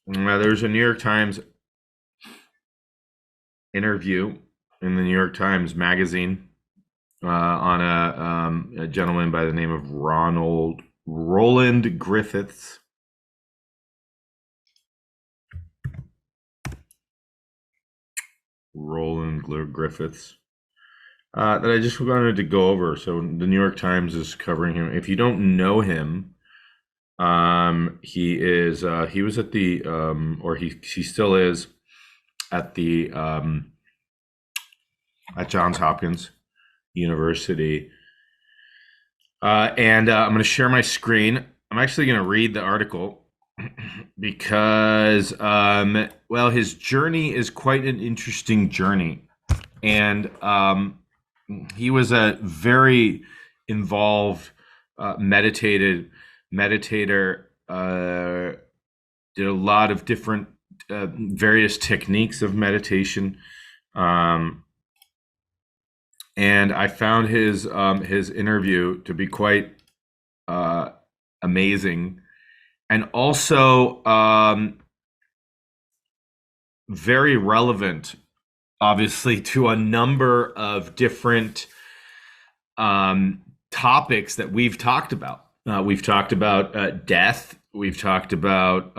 There's a New York Times interview in the New York Times Magazine on a gentleman by the name of Roland Griffiths. Roland Griffiths. That I just wanted to go over. So the New York Times is covering him. If you don't know him, he was at the or he still is at the at Johns Hopkins University. And I'm going to share my screen. I'm actually going to read the article because, well, his journey is quite an interesting journey. And he was a very involved meditator, did a lot of different various techniques of meditation. And I found his interview to be quite amazing, and also very relevant, obviously, to a number of different topics that we've talked about. We've talked about death. We've talked about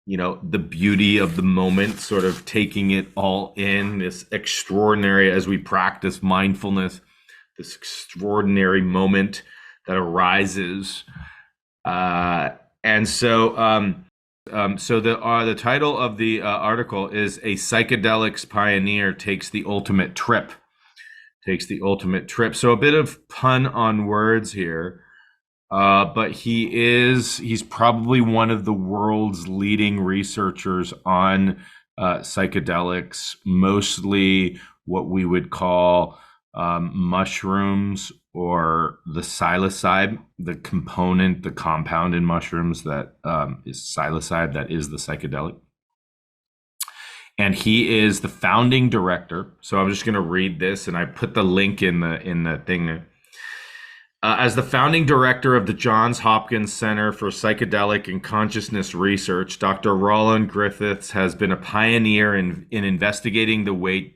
the beauty of the moment, sort of taking it all in, this extraordinary, as we practice mindfulness, this extraordinary moment that arises. So the title of the article is "A Psychedelics Pioneer Takes the Ultimate Trip." So a bit of pun on words here. But he's probably one of the world's leading researchers on psychedelics, mostly what we would call mushrooms, or the psilocybe, the compound in mushrooms that is psilocybe, that is the psychedelic. And he is the founding director. So I'm just going to read this, and I put the link in the thing. As the founding director of the Johns Hopkins Center for Psychedelic and Consciousness Research, Dr. Roland Griffiths has been a pioneer in investigating the way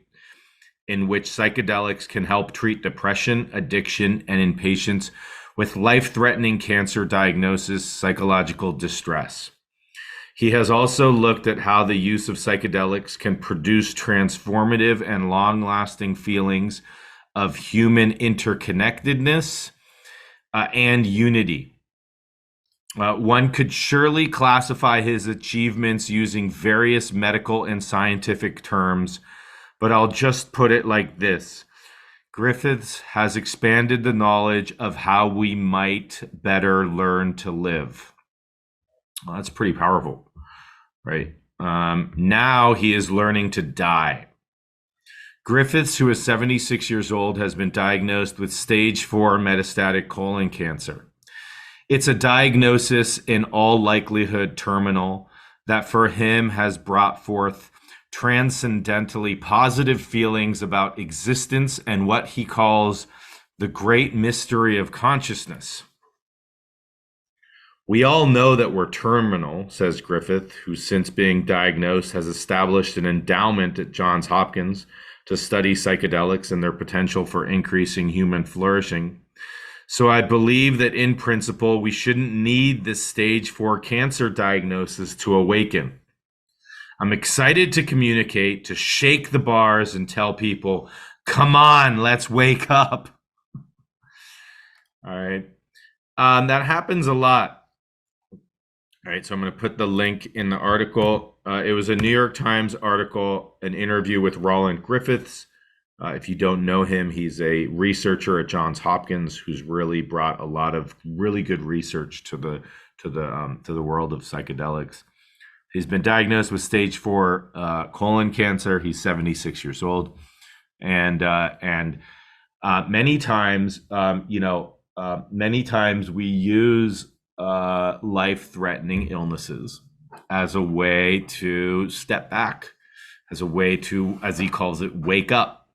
in which psychedelics can help treat depression, addiction, and in patients with life-threatening cancer diagnosis, psychological distress. He has also looked at how the use of psychedelics can produce transformative and long-lasting feelings of human interconnectedness and unity. One could surely classify his achievements using various medical and scientific terms, but I'll just put it like this. Griffiths has expanded the knowledge of how we might better learn to live. Well, that's pretty powerful, right? Now he is learning to die. Griffiths, who is 76 years old, has been diagnosed with stage 4 metastatic colon cancer. It's a diagnosis in all likelihood terminal that for him has brought forth transcendently positive feelings about existence and what he calls the great mystery of consciousness. We all know that we're terminal, says Griffith, who since being diagnosed has established an endowment at Johns Hopkins to study psychedelics and their potential for increasing human flourishing. So I believe that in principle, we shouldn't need this stage 4 cancer diagnosis to awaken. I'm excited to communicate, to shake the bars and tell people, come on, let's wake up. All right. That happens a lot. All right, so I'm going to put the link in the article. It was a New York Times article, an interview with Roland Griffiths. If you don't know him, he's a researcher at Johns Hopkins who's really brought a lot of really good research to the world of psychedelics. He's been diagnosed with stage 4 colon cancer. He's 76 years old, and many times, many times we use life-threatening illnesses as a way to step back, as a way to, as he calls it, wake up.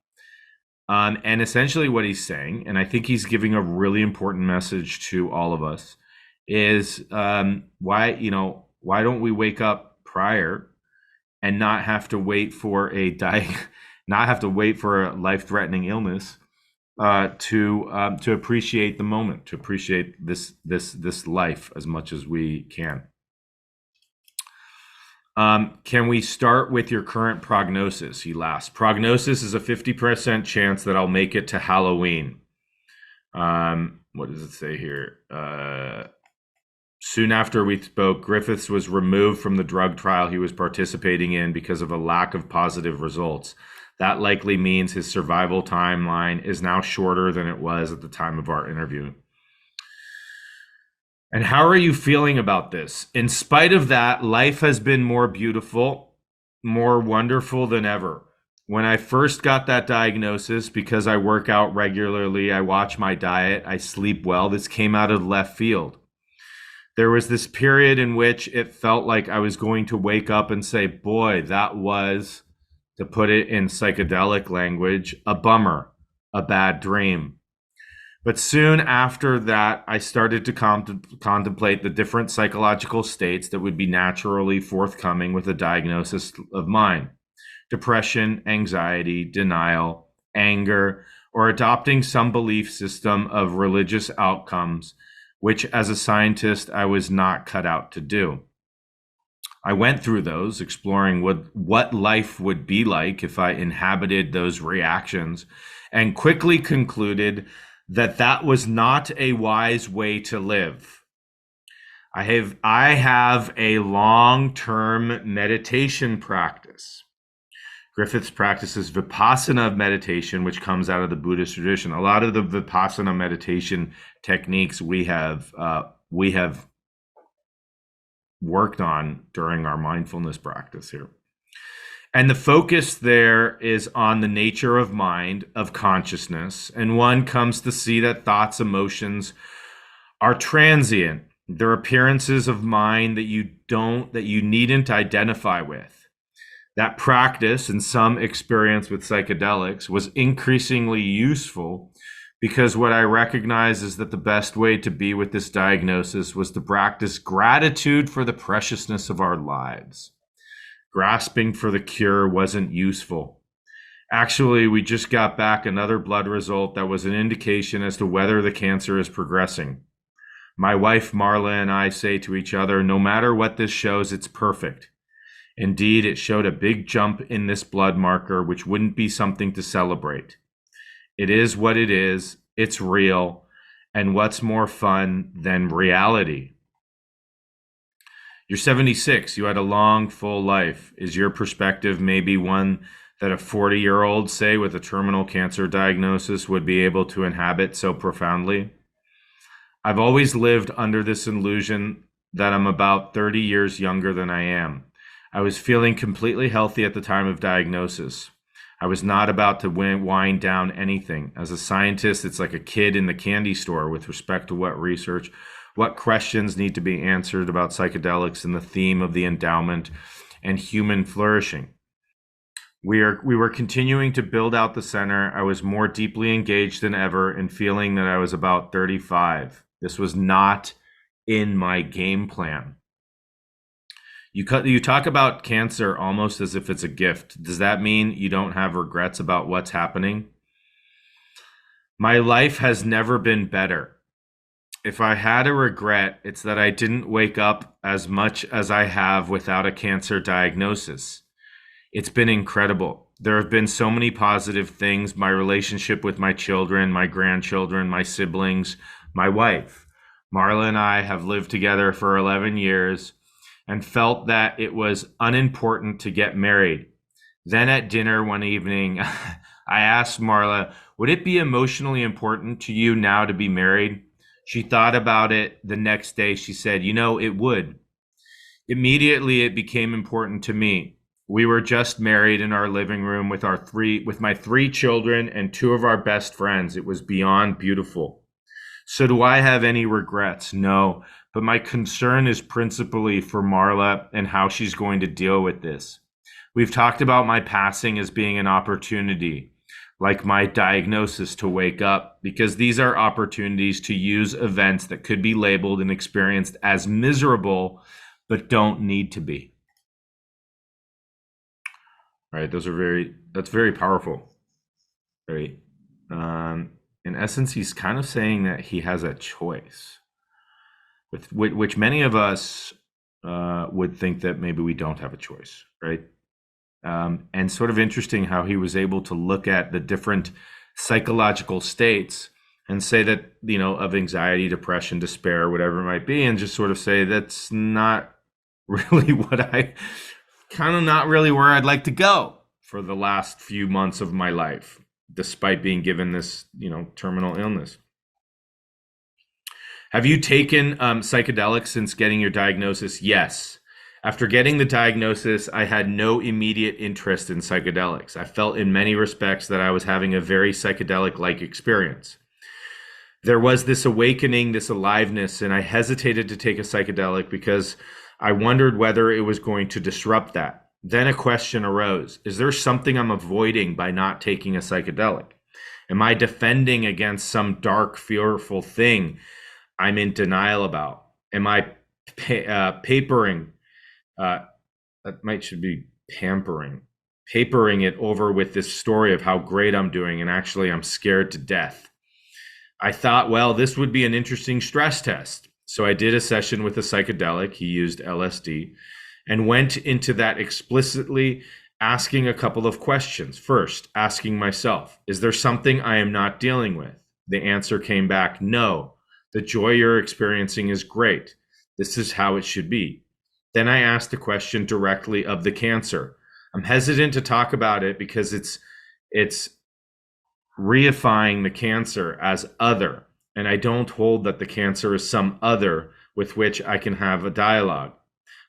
And essentially what he's saying, and I think he's giving a really important message to all of us, is why don't we wake up prior and not have to wait for not have to wait for a life-threatening illness to appreciate the moment, to appreciate this life as much as we can. Can we start with your current prognosis? He laughs. Prognosis is a 50% chance that I'll make it to Halloween. What does it say here? Soon after we spoke, Griffiths was removed from the drug trial he was participating in because of a lack of positive results. That likely means his survival timeline is now shorter than it was at the time of our interview. And how are you feeling about this? In spite of that, life has been more beautiful, more wonderful than ever. When I first got that diagnosis, because I work out regularly, I watch my diet, I sleep well, this came out of left field. There was this period in which it felt like I was going to wake up and say, boy, that was, to put it in psychedelic language, a bummer, a bad dream. But soon after that, I started to contemplate the different psychological states that would be naturally forthcoming with a diagnosis of mine. Depression, anxiety, denial, anger, or adopting some belief system of religious outcomes, which as a scientist, I was not cut out to do. I went through those, exploring what life would be like if I inhabited those reactions, and quickly concluded that that was not a wise way to live. I have a long-term meditation practice. Griffiths practices Vipassana meditation, which comes out of the Buddhist tradition. A lot of the Vipassana meditation techniques we have worked on during our mindfulness practice here. And the focus there is on the nature of mind, of consciousness, and one comes to see that thoughts, emotions are transient. They're appearances of mind that you needn't identify with. That practice and some experience with psychedelics was increasingly useful because what I recognize is that the best way to be with this diagnosis was to practice gratitude for the preciousness of our lives. Grasping for the cure wasn't useful. Actually, we just got back another blood result that was an indication as to whether the cancer is progressing. My wife, Marla, and I say to each other, no matter what this shows, it's perfect. Indeed, it showed a big jump in this blood marker, which wouldn't be something to celebrate. It is what it is. It's real. And what's more fun than reality? You're 76. You had a long, full life. Is your perspective maybe one that a 40-year-old, say, with a terminal cancer diagnosis would be able to inhabit so profoundly? I've always lived under this illusion that I'm about 30 years younger than I am. I was feeling completely healthy at the time of diagnosis. I was not about to wind down anything. As a scientist, it's like a kid in the candy store with respect to what questions need to be answered about psychedelics and the theme of the endowment and human flourishing. We were continuing to build out the center. I was more deeply engaged than ever in feeling that I was about 35. This was not in my game plan. You talk about cancer almost as if it's a gift. Does that mean you don't have regrets about what's happening? My life has never been better. If I had a regret, it's that I didn't wake up as much as I have without a cancer diagnosis. It's been incredible. There have been so many positive things. My relationship with my children, my grandchildren, my siblings, my wife. Marla and I have lived together for 11 years and felt that it was unimportant to get married. Then at dinner one evening, I asked Marla, would it be emotionally important to you now to be married? She thought about it. The next day she said, it would. Immediately it became important to me. We were just married in our living room with my 3 children and 2 of our best friends. It was beyond beautiful. So do I have any regrets? No, but my concern is principally for Marla and how she's going to deal with this. We've talked about my passing as being an opportunity. like my diagnosis, to wake up, because these are opportunities to use events that could be labeled and experienced as miserable, but don't need to be. Right? That's very powerful. Right? In essence, he's kind of saying that he has a choice, with which many of us would think that maybe we don't have a choice, right? And sort of interesting how he was able to look at the different psychological states and say that, of anxiety, depression, despair, whatever it might be, and just sort of say that's not really not really where I'd like to go for the last few months of my life, despite being given this, terminal illness. Have you taken psychedelics since getting your diagnosis? Yes. After getting the diagnosis, I had no immediate interest in psychedelics. I felt in many respects that I was having a very psychedelic-like experience. There was this awakening, this aliveness, and I hesitated to take a psychedelic because I wondered whether it was going to disrupt that. Then a question arose. Is there something I'm avoiding by not taking a psychedelic? Am I defending against some dark, fearful thing I'm in denial about? Am I papering? Should be papering it over with this story of how great I'm doing, and actually I'm scared to death. I thought, well, this would be an interesting stress test. So I did a session with a psychedelic. He used LSD, and went into that explicitly asking a couple of questions. First, asking myself, is there something I am not dealing with? The answer came back, no. The joy you're experiencing is great. This is how it should be. Then I asked a question directly of the cancer. I'm hesitant to talk about it because it's reifying the cancer as other, and I don't hold that the cancer is some other with which I can have a dialogue.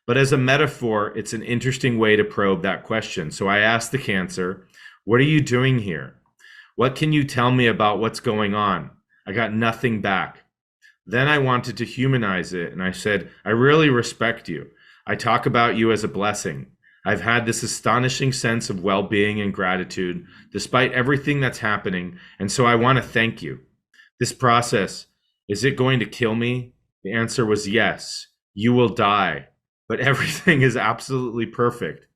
But as a metaphor, it's an interesting way to probe that question. So I asked the cancer, what are you doing here? What can you tell me about what's going on? I got nothing back. Then I wanted to humanize it, and I said, I really respect you. I talk about you as a blessing. I've had this astonishing sense of well-being and gratitude despite everything that's happening, and so I want to thank you. This process, is it going to kill me? The answer was yes. You will die, but everything is absolutely perfect.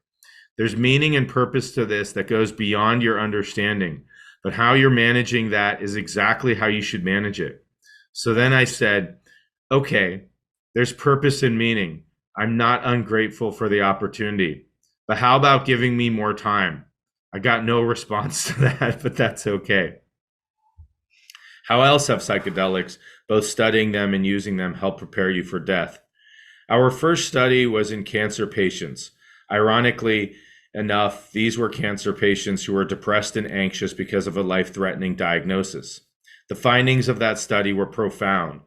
There's meaning and purpose to this that goes beyond your understanding, but how you're managing that is exactly how you should manage it. So then I said, okay, there's purpose and meaning. I'm not ungrateful for the opportunity, but how about giving me more time? I got no response to that, but that's okay. How else have psychedelics, both studying them and using them, help prepare you for death? Our first study was in cancer patients. Ironically enough, these were cancer patients who were depressed and anxious because of a life-threatening diagnosis. The findings of that study were profound.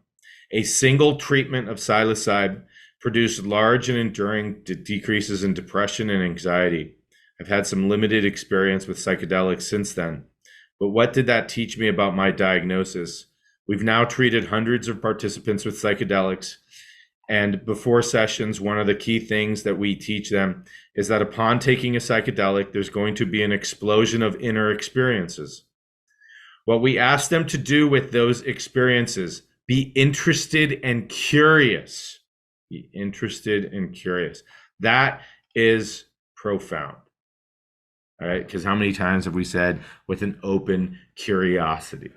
A single treatment of psilocybin produced large and enduring decreases in depression and anxiety. I've had some limited experience with psychedelics since then. But what did that teach me about my diagnosis? We've now treated hundreds of participants with psychedelics. And before sessions, one of the key things that we teach them is that upon taking a psychedelic, there's going to be an explosion of inner experiences. What we ask them to do with those experiences, be interested and curious. Be interested and curious. That is profound. All right, because how many times have we said with an open curiosity?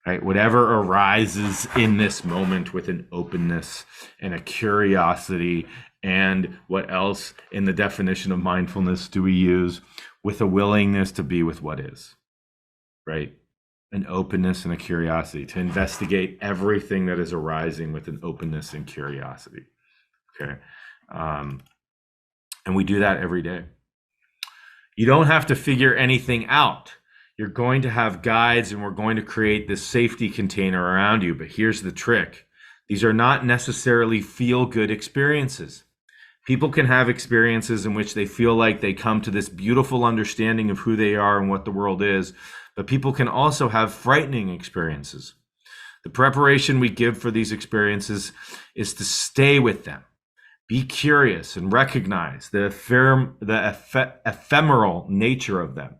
Right? Whatever arises in this moment with an openness and a curiosity, and what else in the definition of mindfulness do we use? With a willingness to be with what is, right? An openness and a curiosity to investigate everything that is arising with an openness and curiosity. Okay. And we do that every day. You don't have to figure anything out. You're going to have guides, and we're going to create this safety container around you. But here's the trick. These are not necessarily feel-good experiences. People can have experiences in which they feel like they come to this beautiful understanding of who they are and what the world is, but people can also have frightening experiences. The preparation we give for these experiences is to stay with them, be curious, and recognize the ephemeral nature of them.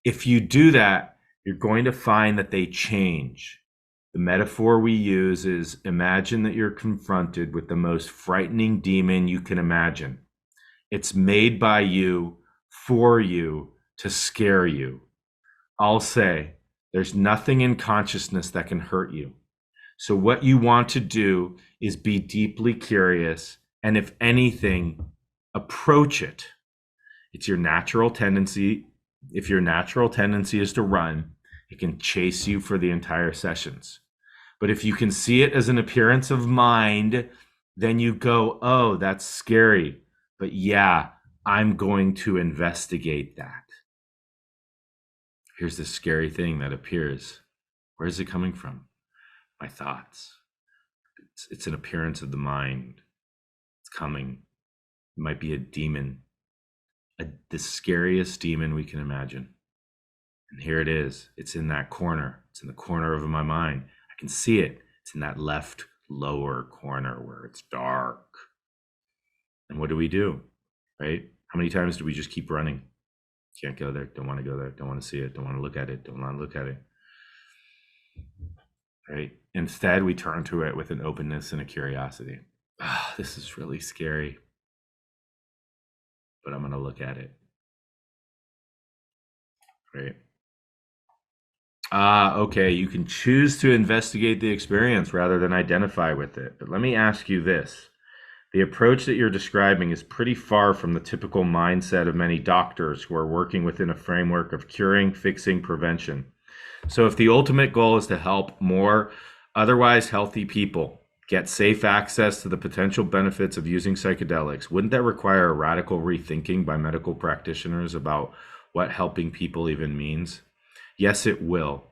If you do that, you're going to find that they change. The metaphor we use is imagine that you're confronted with the most frightening demon you can imagine. It's made by you, for you, to scare you. I'll say, there's nothing in consciousness that can hurt you. So what you want to do is be deeply curious, and if anything, approach it. It's your natural tendency. If your natural tendency is to run, it can chase you for the entire sessions. But if you can see it as an appearance of mind, then you go, oh, that's scary. But yeah, I'm going to investigate that. Here's the scary thing that appears. Where is it coming from? My thoughts. It's an appearance of the mind. It's coming. It might be a demon, the scariest demon we can imagine. And here it is. It's in that corner. It's in the corner of my mind. I can see it. It's in that left lower corner where it's dark. And what do? Right? How many times do we just keep running? Can't go there. Don't want to go there. Don't want to see it. Don't want to look at it. Don't want to look at it. Right? Instead, we turn to it with an openness and a curiosity. Oh, this is really scary, but I'm going to look at it. Right? Okay, you can choose to investigate the experience rather than identify with it. But let me ask you this. The approach that you're describing is pretty far from the typical mindset of many doctors who are working within a framework of curing, fixing, prevention. So if the ultimate goal is to help more otherwise healthy people get safe access to the potential benefits of using psychedelics, wouldn't that require a radical rethinking by medical practitioners about what helping people even means? Yes, it will.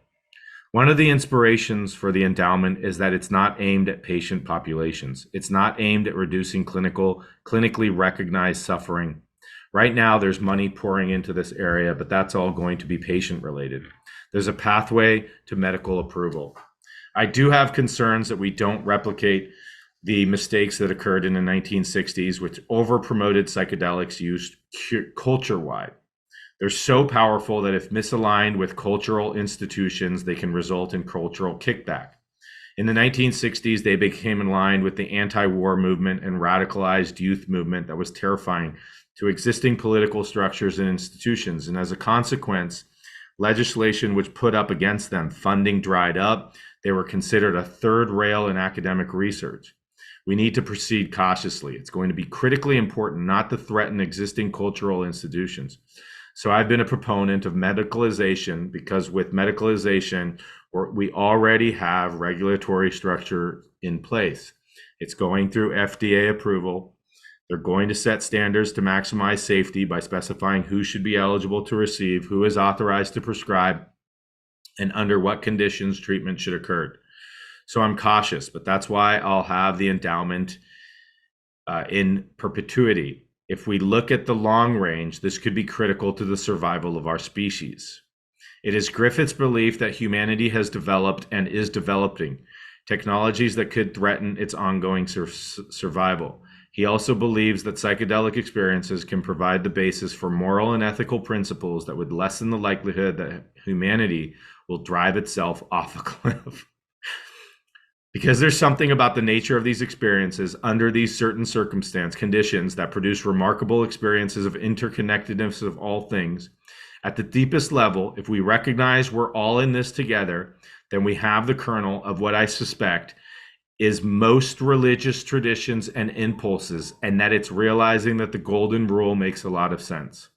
One of the inspirations for the endowment is that it's not aimed at patient populations. It's not aimed at reducing clinically recognized suffering. Right now, there's money pouring into this area, but that's all going to be patient related. There's a pathway to medical approval. I do have concerns that we don't replicate the mistakes that occurred in the 1960s, which over-promoted psychedelics used culture-wide. They're so powerful that if misaligned with cultural institutions, they can result in cultural kickback. In the 1960s, they became aligned with the anti-war movement and radicalized youth movement that was terrifying to existing political structures and institutions. And as a consequence, legislation which put up against them, funding dried up. They were considered a third rail in academic research. We need to proceed cautiously. It's going to be critically important not to threaten existing cultural institutions. So I've been a proponent of medicalization because with medicalization, we already have regulatory structure in place. It's going through FDA approval. They're going to set standards to maximize safety by specifying who should be eligible to receive, who is authorized to prescribe, and under what conditions treatment should occur. So I'm cautious, but that's why I'll have the endowment in perpetuity. If we look at the long range, this could be critical to the survival of our species. It is Griffiths' belief that humanity has developed and is developing technologies that could threaten its ongoing survival. He also believes that psychedelic experiences can provide the basis for moral and ethical principles that would lessen the likelihood that humanity will drive itself off a cliff. Because there's something about the nature of these experiences under these certain conditions that produce remarkable experiences of interconnectedness of all things. At the deepest level, if we recognize we're all in this together, then we have the kernel of what I suspect is most religious traditions and impulses, and that it's realizing that the golden rule makes a lot of sense.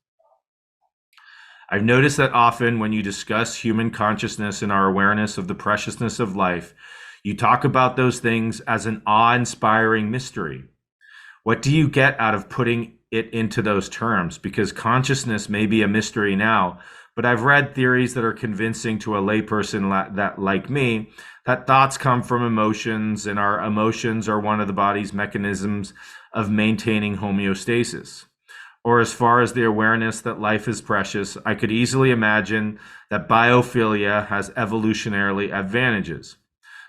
I've noticed that often when you discuss human consciousness and our awareness of the preciousness of life, you talk about those things as an awe-inspiring mystery. What do you get out of putting it into those terms? Because consciousness may be a mystery now, but I've read theories that are convincing to a layperson that, like me, that thoughts come from emotions, and our emotions are one of the body's mechanisms of maintaining homeostasis. Or as far as the awareness that life is precious, I could easily imagine that biophilia has evolutionarily advantages.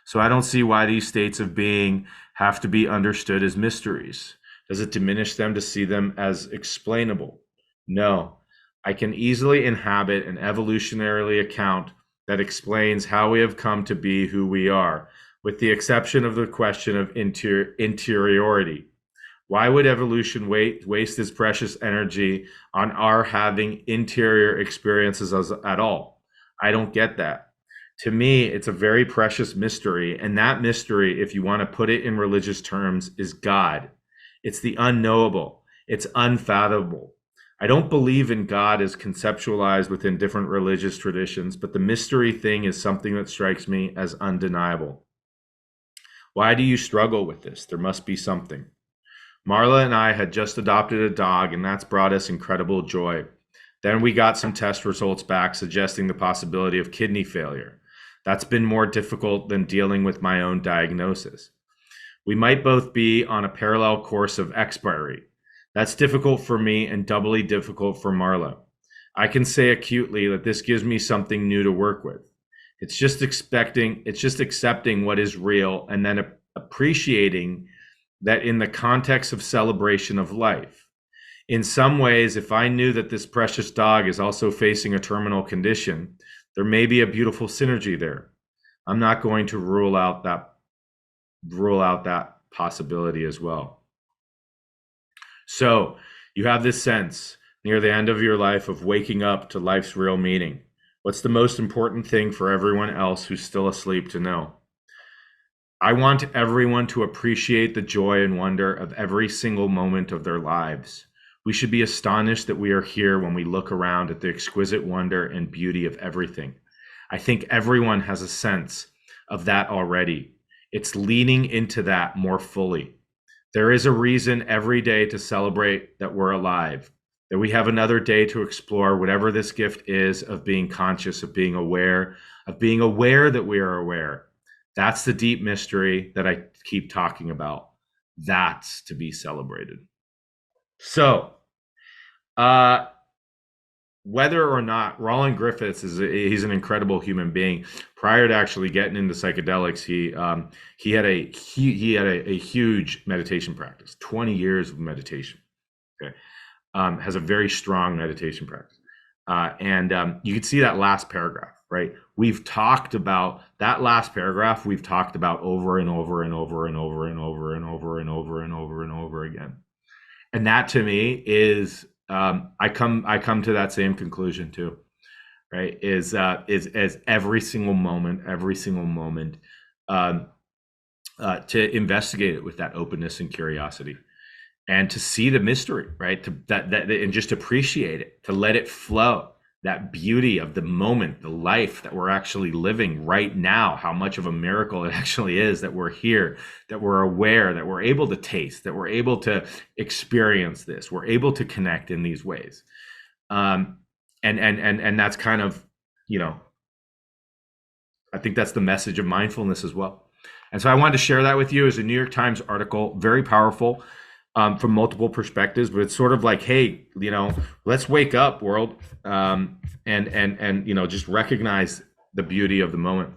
So I don't see why these states of being have to be understood as mysteries. Does it diminish them to see them as explainable? No. I can easily inhabit an evolutionarily account that explains how we have come to be who we are, with the exception of the question of interiority. Why would evolution waste its precious energy on our having interior experiences at all? I don't get that. To me, it's a very precious mystery. And that mystery, if you want to put it in religious terms, is God. It's the unknowable, it's unfathomable. I don't believe in God as conceptualized within different religious traditions, but the mystery thing is something that strikes me as undeniable. Why do you struggle with this? There must be something. Marla and I had just adopted a dog, and that's brought us incredible joy. Then we got some test results back suggesting the possibility of kidney failure. That's been more difficult than dealing with my own diagnosis. We might both be on a parallel course of expiry. That's difficult for me and doubly difficult for Marla. I can say acutely that this gives me something new to work with. It's just accepting what is real and then appreciating that in the context of celebration of life. In some ways, if I knew that this precious dog is also facing a terminal condition, there may be a beautiful synergy there. I'm not going to rule out that possibility as well. So you have this sense near the end of your life of waking up to life's real meaning. What's the most important thing for everyone else who's still asleep to know? I want everyone to appreciate the joy and wonder of every single moment of their lives. We should be astonished that we are here when we look around at the exquisite wonder and beauty of everything. I think everyone has a sense of that already. It's leaning into that more fully. There is a reason every day to celebrate that we're alive, that we have another day to explore whatever this gift is of being conscious, of being aware that we are aware. That's the deep mystery that I keep talking about. That's to be celebrated. So, whether or not Roland Griffiths he's an incredible human being. Prior to actually getting into psychedelics, he had a huge meditation practice, 20 years of meditation. Okay, has a very strong meditation practice, and you can see that last paragraph, right? We've talked about that last paragraph. We've talked about over and over and over and over and over and over and over and over and over again, and that to me is. I come to that same conclusion too, right? Is as every single moment, to investigate it with that openness and curiosity, and to see the mystery, right? To that and just appreciate it, to let it flow. That beauty of the moment, the life that we're actually living right now, how much of a miracle it actually is that we're here, that we're aware, that we're able to taste, that we're able to experience this, we're able to connect in these ways. And that's kind of, I think that's the message of mindfulness as well. And so I wanted to share that with you as a New York Times article, very powerful. From multiple perspectives, but it's sort of like, hey, let's wake up, world, and just recognize the beauty of the moment.